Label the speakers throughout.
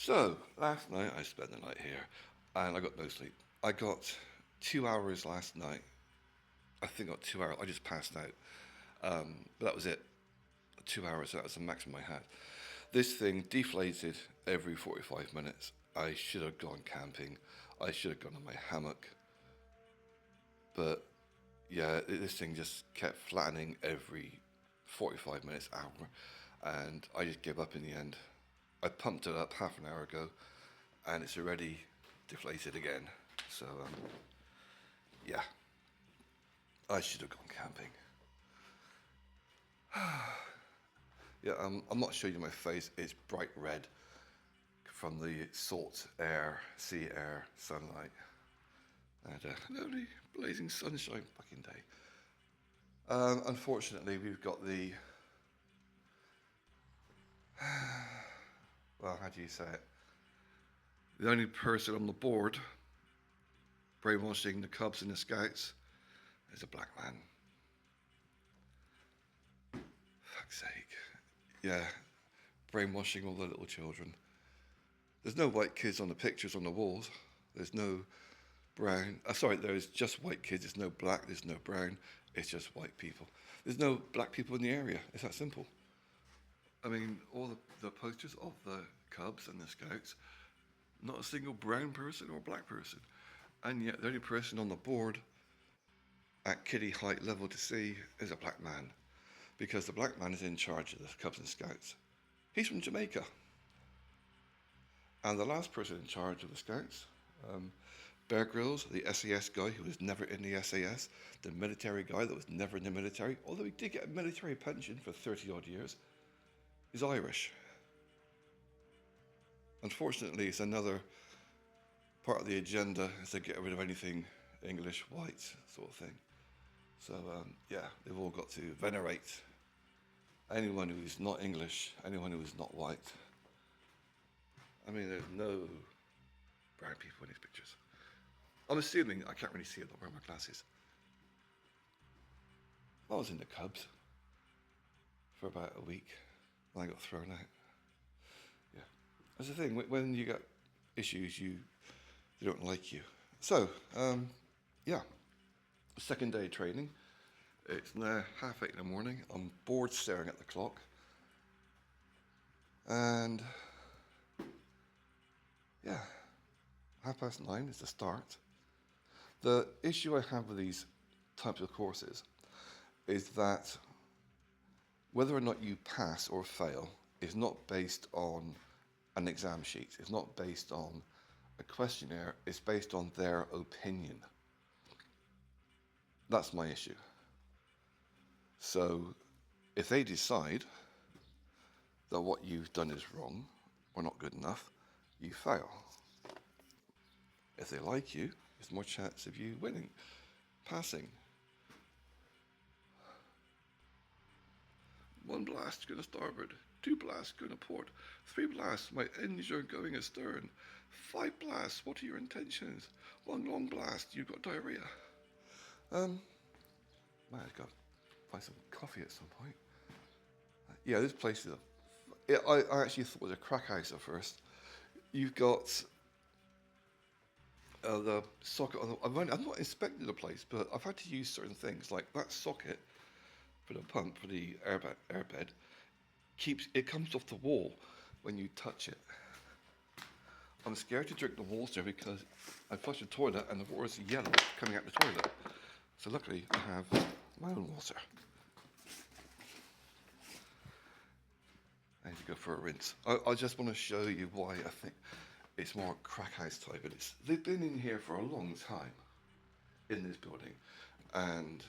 Speaker 1: So, last night I spent the night here and I got no sleep. I got 2 hours last night. I think I got 2 hours. I just passed out. But that was it. 2 hours, that was the maximum I had. This thing deflated every 45 minutes. I should have gone camping. I should have gone on my hammock. But yeah, this thing just kept flattening every 45 minutes, hour. And I just gave up in the end. I pumped it up half an hour ago and it's already deflated again. So, yeah, I should have gone camping. Yeah, I'm not showing you my face. It's bright red from the salt air, sea air, sunlight, and lovely blazing sunshine fucking day. Unfortunately, we've got the, well, how do you say it? The only person on the board brainwashing the Cubs and the Scouts is a black man. Fuck's sake. Yeah, brainwashing all the little children. There's no white kids on the pictures on the walls. There's no brown. Sorry, there's just white kids. There's no black. There's no brown. It's just white people. There's no black people in the area. It's that simple. I mean, all the posters of the Cubs and the Scouts, not a single brown person or black person. And yet the only person on the board at kiddie height level to see is a black man. Because the black man is in charge of the Cubs and Scouts. He's from Jamaica. And the last person in charge of the Scouts, Bear Grylls, the SAS guy who was never in the SAS, the military guy that was never in the military, although he did get a military pension for 30 odd years, is Irish. Unfortunately, it's another part of the agenda is to get rid of anything English, white sort of thing. So, yeah, they've all got to venerate anyone who's not English, anyone who is not white. I mean, there's no brown people in these pictures. I'm assuming I can't really see it, I'm wearing my glasses. I was in the Cubs for about a week when I got thrown out. Yeah. That's the thing, when you get issues, they don't like you. So, yeah, second day of training. It's now 8:30 in the morning. I'm bored staring at the clock. And yeah, 9:30 is the start. The issue I have with these types of courses is that whether or not you pass or fail is not based on an exam sheet. It's not based on a questionnaire. It's based on their opinion. That's my issue. So if they decide that what you've done is wrong or not good enough, you fail. If they like you, there's more chance of you winning, passing. One blast going to starboard, 2 blasts going to port, 3 blasts, my engines are going astern, 5 blasts, what are your intentions? 1 long blast, you've got diarrhea. Man, I've got to buy some coffee at some point. Yeah, this place is I actually thought it was a crack house at first. You've got the socket on the, I've not inspected the place, but I've had to use certain things like that socket for the pump for the airbed it comes off the wall when you touch it. I'm scared to drink the water because I flushed the toilet and the water is yellow coming out the toilet. So luckily I have my own water. I need to go for a rinse. I just want to show you why I think it's more crack house type. They've been in here for a long time in this building, and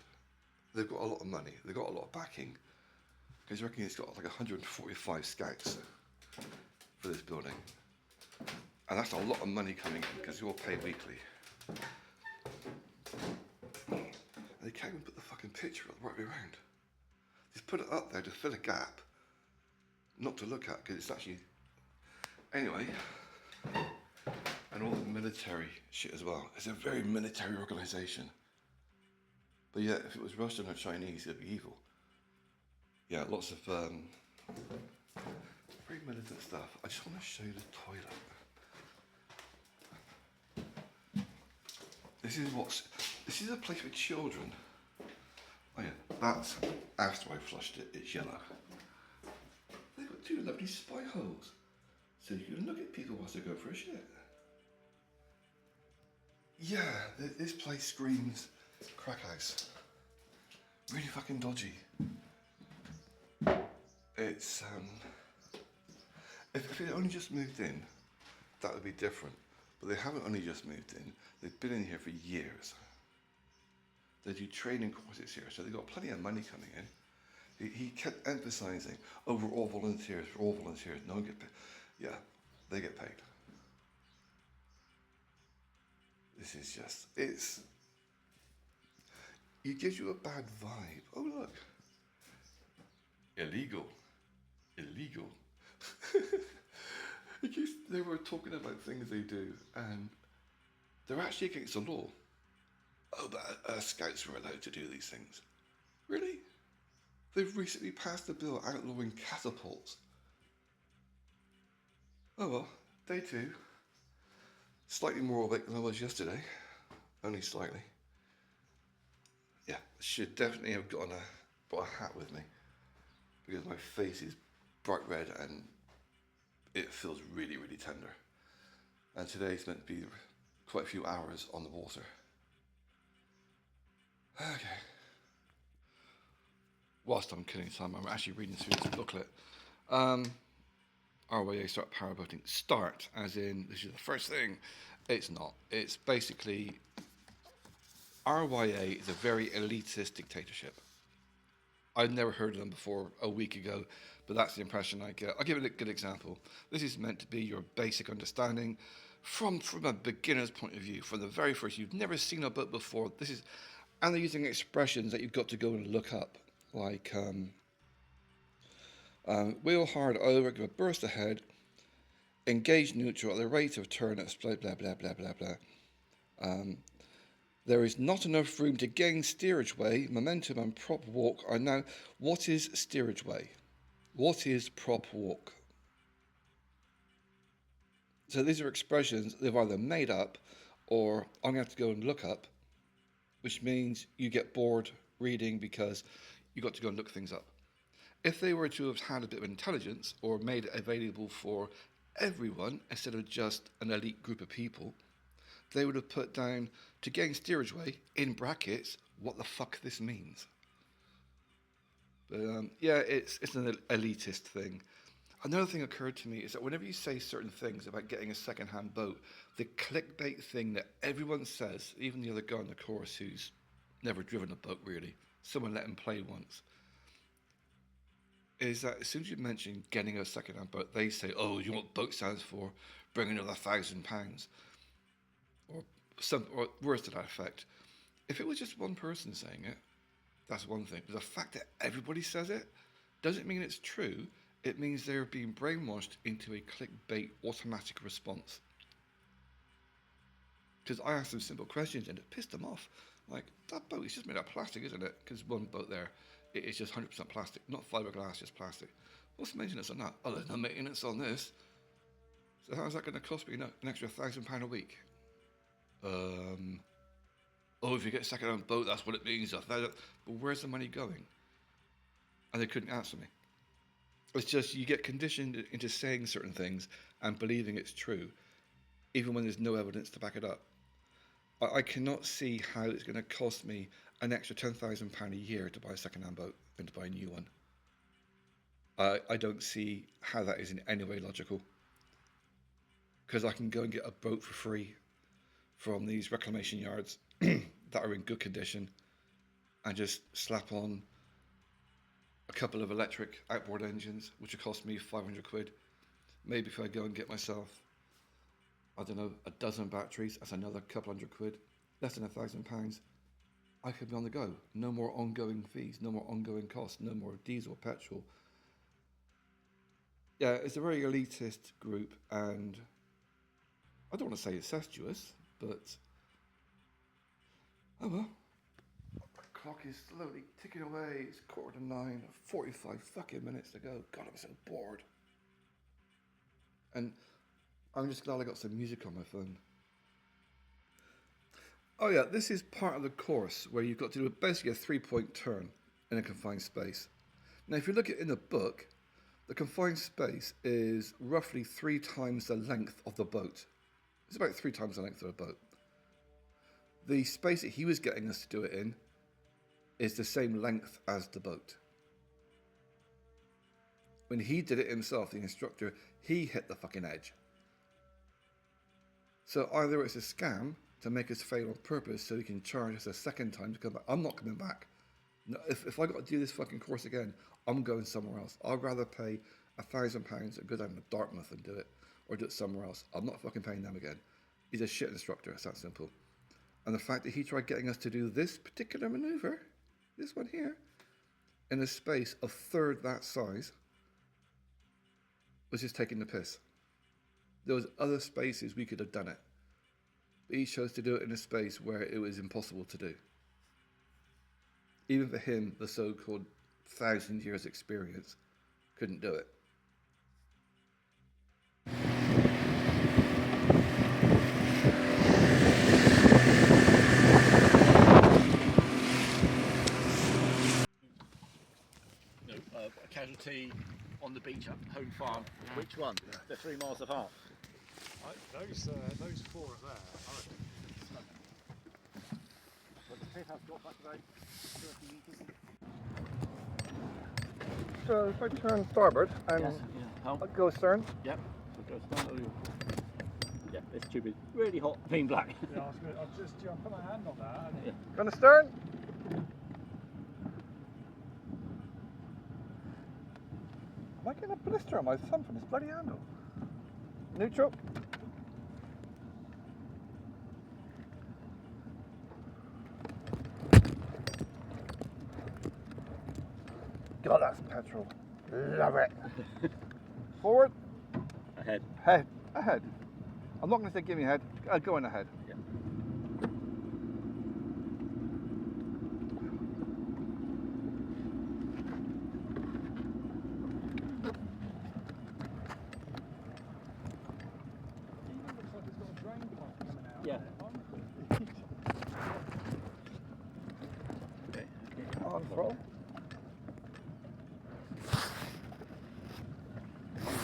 Speaker 1: they've got a lot of money. They've got a lot of backing. Because you reckon it's got like 145 scouts for this building, and that's a lot of money coming in because you all pay weekly. And they can't even put the fucking picture up the right way around. Just put it up there to fill a gap, not to look at because it's actually anyway. And all the military shit as well. It's a very military organisation. But yeah, if it was Russian or Chinese, it'd be evil. Yeah, lots of very militant stuff. I just want to show you the toilet. This is a place for children. Oh yeah, that's after I flushed it, it's yellow. They've got two lovely spy holes, so you can look at people whilst they go for a shit. Yeah, this place screams crack house. Really fucking dodgy. It's, if it only just moved in, that would be different. But they haven't only just moved in, they've been in here for years. They do training courses here, so they've got plenty of money coming in. He kept emphasizing, oh, we're all volunteers, no one gets paid. Yeah, they get paid. This is just, it gives you a bad vibe. Oh, look. Illegal. They were talking about things they do, and they're actually against the law. Oh, but scouts were allowed to do these things. Really? They've recently passed a bill outlawing catapults. Oh well, day two. Slightly more awake than I was yesterday. Only slightly. Yeah, should definitely have brought a hat with me, because my face is bright red and it feels really, really tender. And today's meant to be quite a few hours on the water. Okay. Whilst I'm killing time, I'm actually reading through this booklet. RYA start powerboating. Start, as in, this is the first thing. It's not. It's basically, RYA is a very elitist dictatorship. I'd never heard of them before a week ago, but that's the impression I get. I'll give it a good example. This is meant to be your basic understanding from a beginner's point of view, from the very first. You've never seen a boat before. And they're using expressions that you've got to go and look up, like wheel hard over, give a burst ahead, engage neutral at the rate of turn at blah blah blah blah blah blah. There is not enough room to gain steerage way, momentum and prop walk are now. What is steerage way? What is prop walk? So these are expressions they've either made up or I'm going to have to go and look up, which means you get bored reading because you've got to go and look things up. If they were to have had a bit of intelligence or made it available for everyone instead of just an elite group of people, they would have put down, to gain steerage way, in brackets, what the fuck this means. But yeah, it's an elitist thing. Another thing occurred to me is that whenever you say certain things about getting a second-hand boat, the clickbait thing that everyone says, even the other guy on the course who's never driven a boat really, someone let him play once, is that as soon as you mention getting a second-hand boat, they say, oh, you know what boat stands for? Bring another £1,000. Or words to that effect. If it was just one person saying it, that's one thing. But the fact that everybody says it doesn't mean it's true. It means they're being brainwashed into a clickbait automatic response. Because I asked them simple questions and it pissed them off. Like, that boat is just made of plastic, isn't it? Because one boat there, it is just 100% plastic, not fiberglass, just plastic. What's the maintenance on that? Oh, there's no maintenance on this. So how's that going to cost me an extra £1,000 a week? Oh, if you get a second-hand boat, that's what it means. But where's the money going? And they couldn't answer me. It's just you get conditioned into saying certain things and believing it's true, even when there's no evidence to back it up. I cannot see how it's going to cost me an extra £10,000 a year to buy a second-hand boat than to buy a new one. I don't see how that is in any way logical. Because I can go and get a boat for free from these reclamation yards that are in good condition and just slap on a couple of electric outboard engines, which will cost me 500 quid. Maybe if I go and get myself, I don't know, a dozen batteries, that's another couple hundred quid, less than £1,000. I could be on the go. No more ongoing fees, no more ongoing costs, no more diesel, petrol. Yeah, it's a very elitist group, and I don't want to say incestuous, but oh well. The clock is slowly ticking away. It's 9:45, 45 fucking minutes to go. God, I'm so bored. And I'm just glad I got some music on my phone. Oh yeah, this is part of the course where you've got to do basically a 3-point turn in a confined space. Now if you look at it in the book, the confined space is roughly 3 times the length of the boat. It's about 3 times the length of the boat. The space that he was getting us to do it in is the same length as the boat. When he did it himself, the instructor, he hit the fucking edge. So either it's a scam to make us fail on purpose so he can charge us a second time to come back. I'm not coming back. No, if I got to do this fucking course again, I'm going somewhere else. I'd rather pay £1,000 and go down to Dartmouth and do it, or do it somewhere else. I'm not fucking paying them again. He's a shit instructor, it's that simple. And the fact that he tried getting us to do this particular maneuver, this one here, in a space a third that size, was just taking the piss. There was other spaces we could have done it. But he chose to do it in a space where it was impossible to do. Even for him, the so-called 1,000 years experience, couldn't do it.
Speaker 2: A casualty on the beach at home farm. Which one? They're 3 miles apart.
Speaker 3: Those 4 are there.
Speaker 2: But the pit has got back about 30 metres.
Speaker 1: So if I turn starboard and
Speaker 2: Yes, yeah.
Speaker 1: I'll go astern.
Speaker 2: Yep. So go stand. Yeah, it's too big. Really hot, plain black.
Speaker 3: Yeah, I'll just put my hand on that. And
Speaker 2: Yeah.
Speaker 1: Going astern. Am I getting a blister on my thumb from this bloody handle? Neutral. God, that's petrol. Love it. Forward.
Speaker 2: Ahead.
Speaker 1: Head. Ahead. I'm not going to say give me head. Go in ahead.
Speaker 2: Yeah. Yeah. Okay.
Speaker 1: On throttle.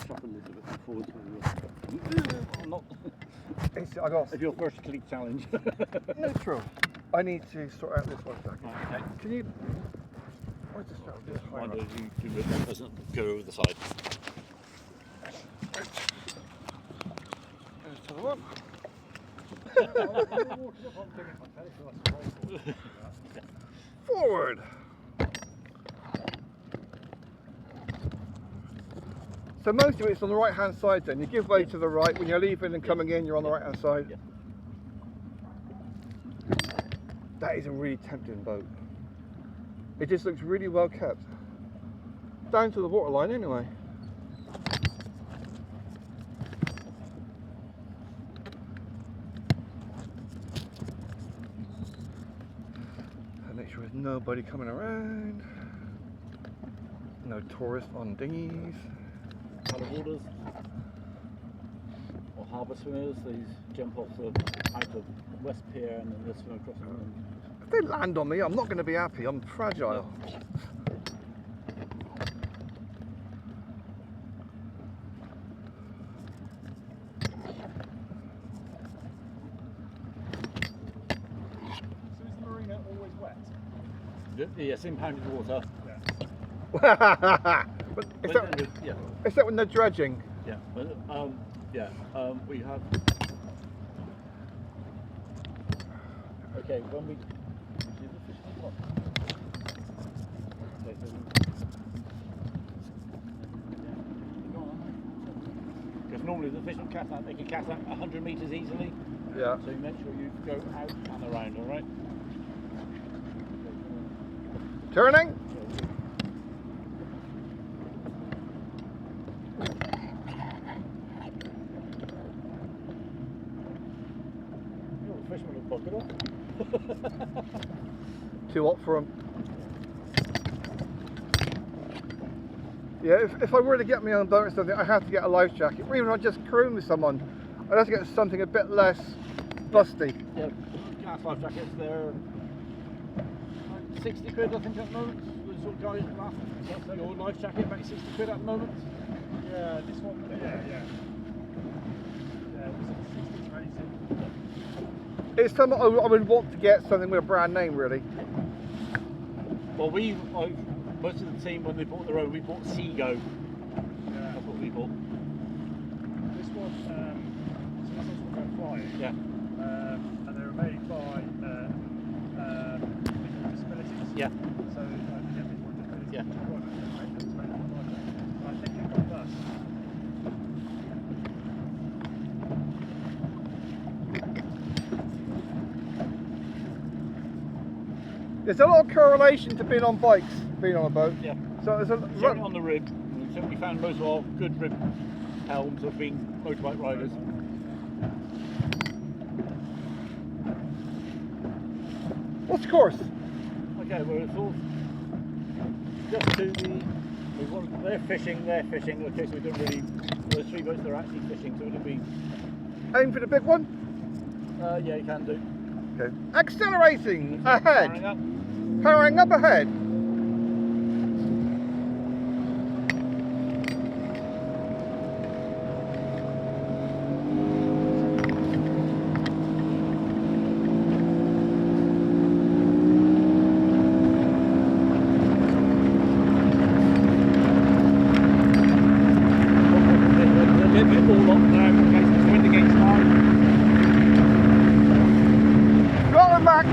Speaker 2: Shop a little bit forward to I'm not.
Speaker 1: I got
Speaker 2: If you're vertically challenged.
Speaker 1: neutral. I need to sort out this one second.
Speaker 2: Okay.
Speaker 1: Can you? Where's the strap? Just higher
Speaker 2: Mind
Speaker 1: up.
Speaker 2: you do it doesn't go over the side.
Speaker 1: There's to the one. Forward. So most of it's on the right hand side then. You give way to the right. When you're leaving and coming in, you're on the right hand side.
Speaker 2: Yeah.
Speaker 1: That is a really tempting boat. It just looks really well kept. Down to the waterline anyway. And make sure there's nobody coming around. No tourists on dinghies.
Speaker 2: Paddleboarders or harbour swimmers, these jump off the out of West Pier and then they swim across the room.
Speaker 1: If they land on me, I'm not going to be happy. I'm fragile.
Speaker 3: So is the marina always wet?
Speaker 2: Yes, impounded water.
Speaker 1: But is that,
Speaker 2: Yeah,
Speaker 1: is that when they're dredging?
Speaker 2: yeah, but we have. Okay, when we see the fish on because normally the fish will cast out. They can cast out 100 metres easily.
Speaker 1: Yeah.
Speaker 2: So you make sure you go out and around. All right.
Speaker 1: Turning.
Speaker 2: Fisherman will buck it off.
Speaker 1: Too hot for them.
Speaker 4: Yeah, if I were to get me on a boat or something, I have to get a life jacket. Or even if I just cruise with someone, I'd have to get something a bit less busty.
Speaker 2: Yeah, gas life jackets, they're like 60 quid I think at the moment. The sort of guys last, your life jacket about 60 quid at the moment.
Speaker 3: Yeah, this one, yeah. Yeah, was it 60 to 80?
Speaker 4: It's something I would want to get something with a brand name, really.
Speaker 2: Well, most of the team, when they bought their own, we bought Seago.
Speaker 3: Yeah.
Speaker 2: That's what we bought.
Speaker 3: This one, so this one's going flying.
Speaker 2: Yeah.
Speaker 3: And they were made by people with disabilities.
Speaker 2: Yeah.
Speaker 3: So, yeah, people with disabilities.
Speaker 2: Yeah.
Speaker 3: I think you've got us.
Speaker 4: There's a lot of correlation to being on bikes, being on a boat.
Speaker 2: Yeah.
Speaker 4: So there's a
Speaker 2: Certainly on the rib. So we found most of our good rib helms have been motorbike riders.
Speaker 4: What's the course?
Speaker 2: Okay, well it's all just to the. They're fishing. Okay, so we don't really. Those three boats they're actually fishing, so it'll be.
Speaker 4: Aim for the big one.
Speaker 2: Yeah, you can do.
Speaker 4: Okay. Accelerating ahead.
Speaker 2: Powering up.
Speaker 4: Powering up ahead. Rolling back.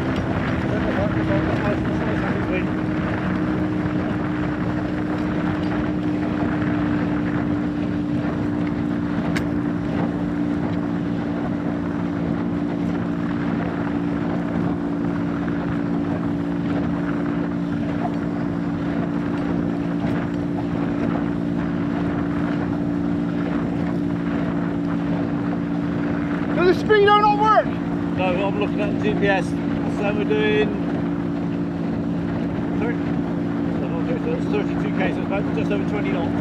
Speaker 4: Does the speedo not work?
Speaker 2: No, I'm looking at the GPS. So we're doing 32k, so it's about just over 20 knots.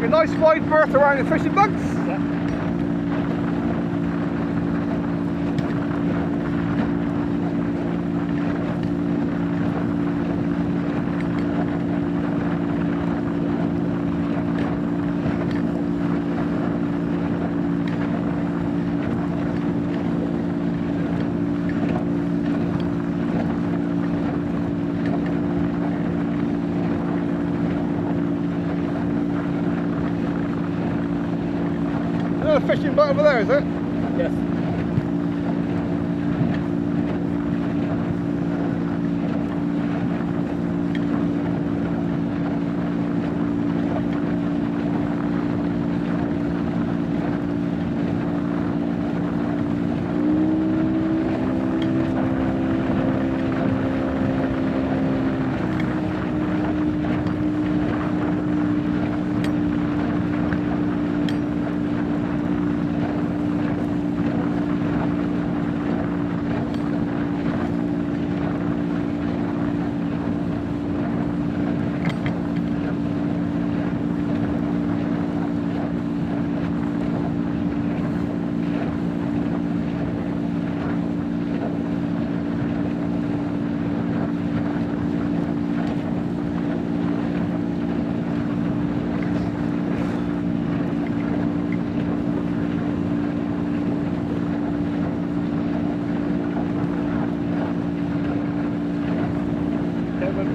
Speaker 4: A nice wide berth around the fishing boats.
Speaker 2: Yeah.
Speaker 4: Another fishing boat over there, is it?
Speaker 2: Yes.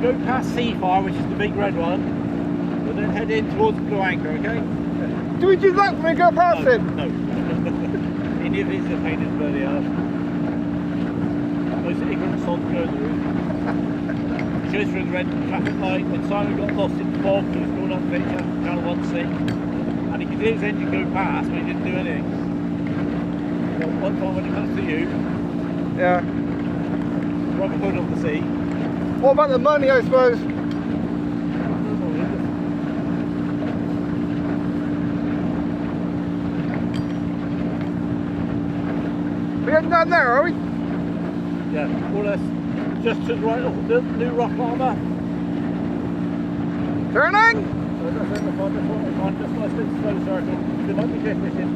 Speaker 2: Go past Seafire, which is the big red one, but then head in towards Blue Anchor, okay?
Speaker 4: Do we do that when we go past him?
Speaker 2: No. Any of his are pain in the bloody ass. Most ignorant sods go the roof. Shows through the red traffic light. When Simon got lost in the fog, he was going up Channel 1C. And he could hear his engine go past, but he didn't do anything. So one time when it comes to you,
Speaker 4: Yeah.
Speaker 2: Robin Hood of the sea.
Speaker 4: What about the money, I suppose? We're heading down there, are we?
Speaker 2: Yeah, more or less. Just to the right of the new rock armour.
Speaker 4: Turning!
Speaker 2: So that's in the front, just nice little slow circle. There might be drift fishing.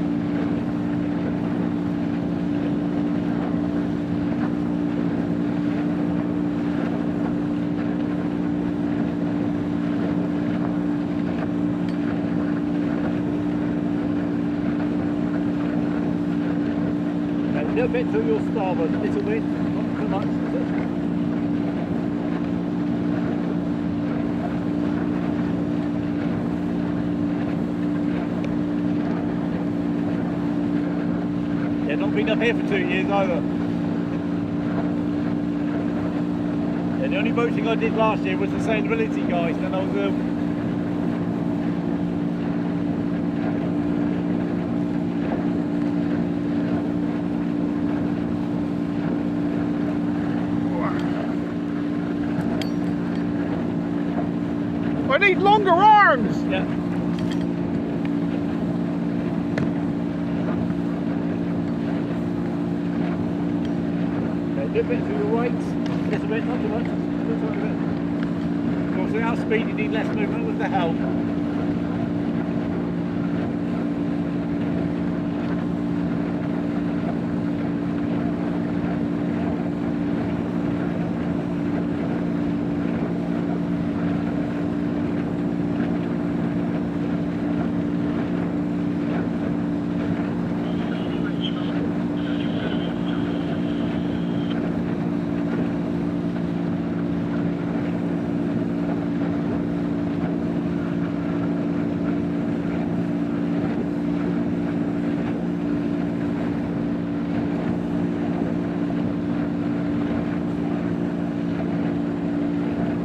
Speaker 2: A little bit to your starboard, a little bit, not too much. Yeah, not been up here for 2 years either. Yeah, the only boating I did last year was the sustainability guys, then I was
Speaker 4: I need longer arms!
Speaker 2: yeah. A little bit to the right, just a bit, not too much, just a bit. Of course, without speed you need less movement with the helm.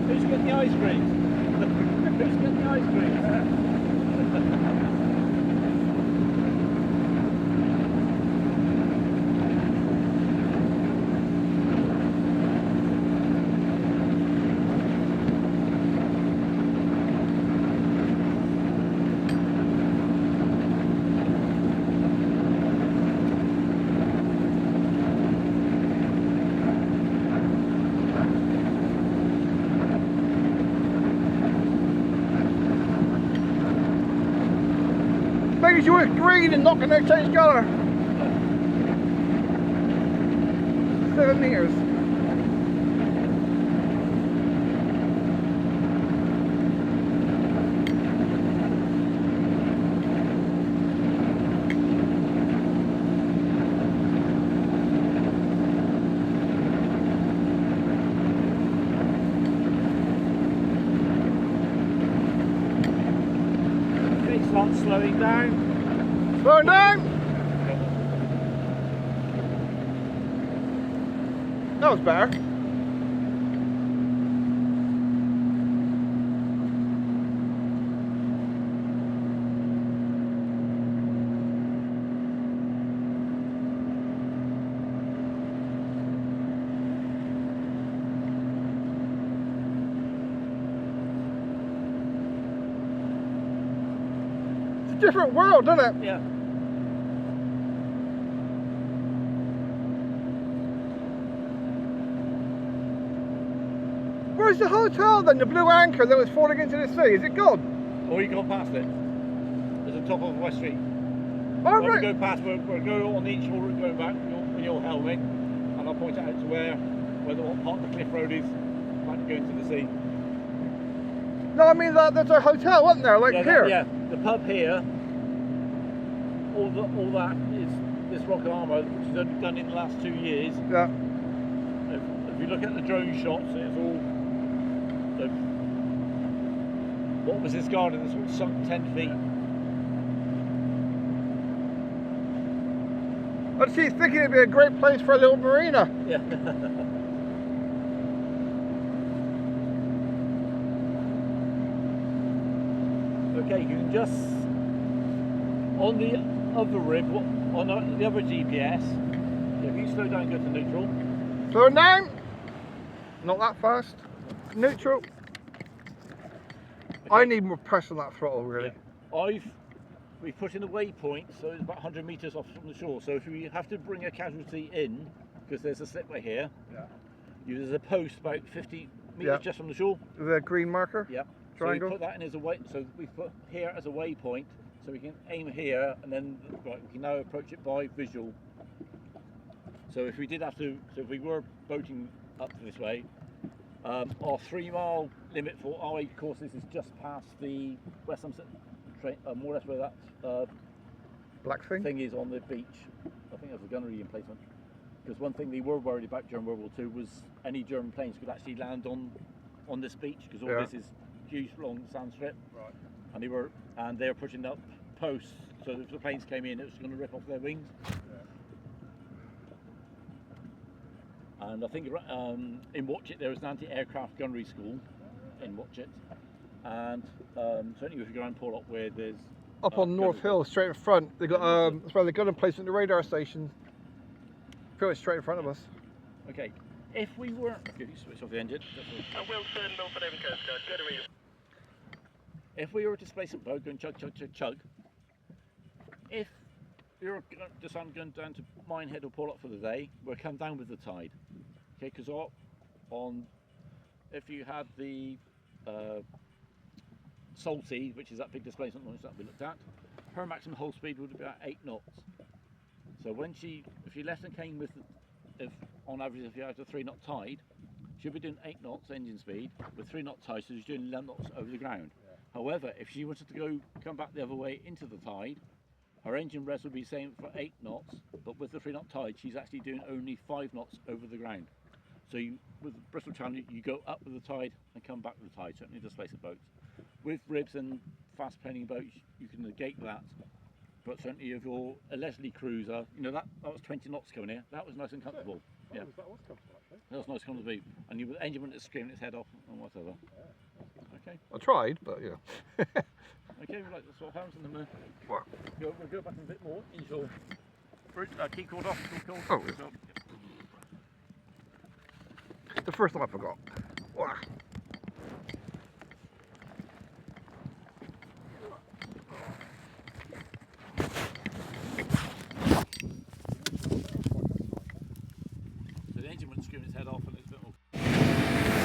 Speaker 2: Who's getting the ice cream? Who's getting the ice cream?
Speaker 4: Making sure it's green and not going to change colour. 7 meters.
Speaker 2: Okay, start slowing down.
Speaker 4: Slow down! That was better. It's a different world, isn't it?
Speaker 2: Yeah.
Speaker 4: Where's the hotel then? The blue anchor that was falling into the sea, is it gone?
Speaker 2: Or you go past it. It's the top of West Street.
Speaker 4: Oh,
Speaker 2: When we
Speaker 4: right.
Speaker 2: go past, we'll go on the each shore route going back with your helming, and I'll point it out to where the what part of the cliff road is, like to go into the sea.
Speaker 4: No, I mean, there's a hotel, wasn't there? Like
Speaker 2: Yeah,
Speaker 4: here.
Speaker 2: yeah, the pub here, all that is this rock armour, which is only done in the last 2 years.
Speaker 4: Yeah.
Speaker 2: If you look at the drone shots, it's all. What was this garden that's sort of sunk 10 feet?
Speaker 4: I was thinking it'd be a great place for a little marina.
Speaker 2: Yeah. Okay, you can just on the other rib, on the other GPS, if you slow down and go to neutral.
Speaker 4: Slow down. Not that fast. Neutral. I need more press on that throttle, really.
Speaker 2: Yeah. We've put in a waypoint, so it's about 100 metres off from the shore. So if we have to bring a casualty in, because there's a slipway here, There's a post about 50 metres
Speaker 4: Yeah.
Speaker 2: just from the shore.
Speaker 4: The green marker.
Speaker 2: Yep.
Speaker 4: Triangle.
Speaker 2: So we put that in as a way. So we put here as a waypoint, so we can aim here, and then right, we can now approach it by visual. So if we did have to, so if we were boating up this way, our 3-mile limit for our courses is just past the West Somerset train, more or less where that
Speaker 4: Black thing.
Speaker 2: is on the beach. I think that's a gunnery emplacement. Because one thing they were worried about during World War II was any German planes could actually land on this beach, because all
Speaker 4: Yeah.
Speaker 2: this is huge long sand strip.
Speaker 3: Right.
Speaker 2: And they were pushing up posts, so if the planes came in, it was going to rip off their wings. And I think in Watchet there was an anti-aircraft gunnery school in Watchet, and certainly if you go around Porlock where there's
Speaker 4: Up on North
Speaker 2: gunnery-
Speaker 4: Hill, straight in front. They got that's where they got in place at the radar station. Pretty much straight in front of us.
Speaker 2: Okay, if we were switch off the engine.
Speaker 5: Wilson, Milford Haven Coast Guard, good to read.
Speaker 2: If we were a displacement boat going chug chug chug chug, if you're just going down to Minehead or Porlock for the day, we'll come down with the tide. Okay, because if you had the Salty, which is that big displacement launch that we looked at, her maximum hold speed would be about 8 knots. So if you left and came with, on average, if you had a 3-knot tide, she'll be doing 8 knots engine speed with 3-knot tide, so she's doing 11 knots over the ground.
Speaker 3: Yeah.
Speaker 2: However, if she wanted to come back the other way into the tide, her engine rest would be same for 8 knots, but with the 3-knot tide, she's actually doing only 5 knots over the ground. So with Bristol Channel, you go up with the tide and come back with the tide, certainly displacement boats. With ribs and fast planing boats, you can negate that. But certainly if you're a Leslie cruiser, that was 20 knots coming here. That was nice and comfortable. Yeah,
Speaker 3: That was comfortable actually.
Speaker 2: that was nice and comfortable. And the engine wouldn't screaming its head off and whatever. Okay,
Speaker 4: I tried, but yeah.
Speaker 2: okay, right, that's what happens in the
Speaker 4: What?
Speaker 2: We'll go back a bit more inshore. Key cord off, key cord.
Speaker 4: Oh, yeah. The first time I forgot. Wow.
Speaker 2: So the engine wouldn't scream its head off and it's a bit more.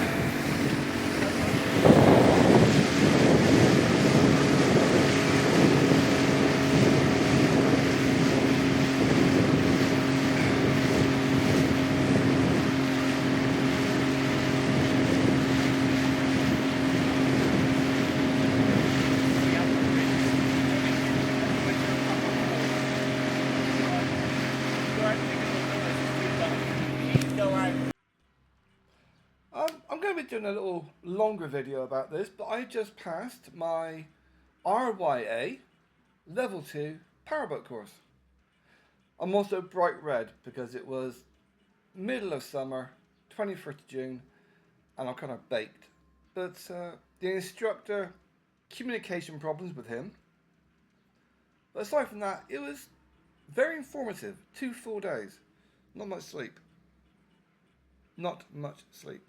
Speaker 1: I'm going to be doing a little longer video about this, but I just passed my RYA Level 2 powerboat course. I'm also bright red because it was middle of summer, 21st of June, and I'm kind of baked. But the instructor, communication problems with him. But aside from that, it was very informative. 2 full days. Not much sleep. Not much sleep.